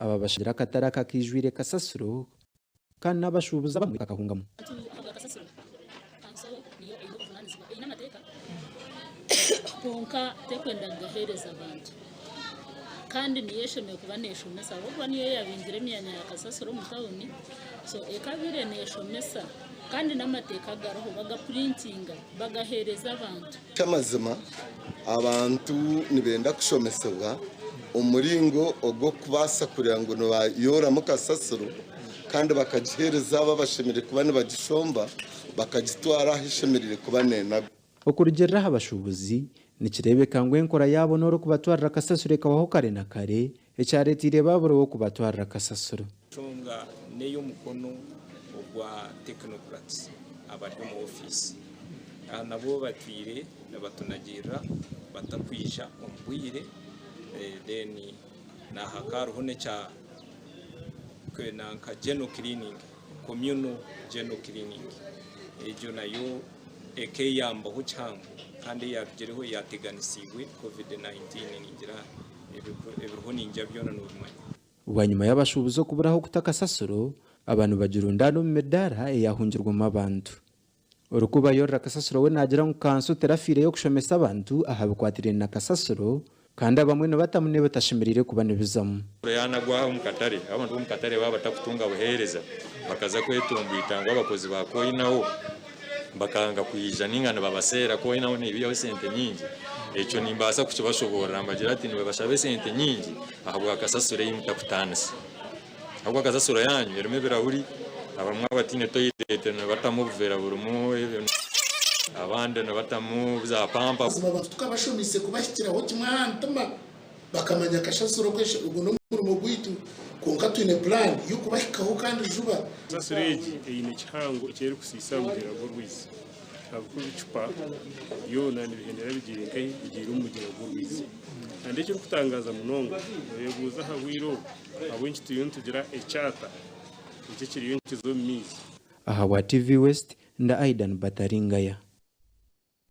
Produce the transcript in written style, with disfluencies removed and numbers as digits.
aba bashira akataraka kijwire kasasuro kandi n'abashubuza bamwe kakahungamo konka tekwenda gahereza abantu kandi niyeshemeye kubanesha umesa ahubwo niyo yabinjire myanya ya kasasuro mu tawuni so ekabire nesho mesa kandi n'amateka garoho bagaprintinga bagahereza abantu cyamazima abantu nibenda kushomesebwa umuringo ogwo kubasa kugira ngo yora mu kasasuro kandi bakagihereza babashemire kuba bagishomba bakagitwara hishemirire kubanena okurugeraho abashubuzi nikirebeka ngo enkora yabo noro kubatwarira kasasuro kabaho kare na kare ecyaretire baburo kubatwarira kasasuro chonga neyo mukono ogwa technocrats abari mu office nabo batwire nabatunagira batakwisha ombwire then na hakaruho ne cha kwena nka general cleaning communal general cleaning ejo nayo ekeyamba huchangu kandi yagereho yateganisiwe covid-19 ningira ebiruho ninja byona n'ubumanyi ubanyuma y'abashubuzo kuburaho kutakasasuro abantu bagirundano mu Mbarara yahungirwamo abantu urukuba yorra kasasuro we nagira ngo kanso terafire yo kushomesa abantu ahabikwatire na kasasuro kandi abamwe no batamune batashimirire kubane bizamu yana gwa umukatare abantu umukatare baba batakutunga buhereza bakaza kwetumbita ngo abakozi bakoyi nawo bakanga kuyija ningana babasera ko inaho nibiyo sente nyingi eco nimbasa kucyo bashobora amagira ati niwe bashabe sente nyingi ahabwa akasasure y'imutakutanasi ahubwo akasasura yanyu yereme birahuri abamwe batine toyite no batamuvera burumu abandi no batamu za pampa tukabashomise kubashyikiraho kimwantama bakamanya akashasuro kweshe ubwo no mu gwitu konka twine plan yo kubahikaho kandi juba sasurege ine kihango cyeri kusisa mugira go rwisi abukuru icupa yo nani bihendera bigira kai bigira umugira go rwisi ande cyo kutangaza munongo yeguza hawiro abunchi tuyuntugira echata iki kiri yunkizo mizi aha wa TV West nda Aidan Bataringaya.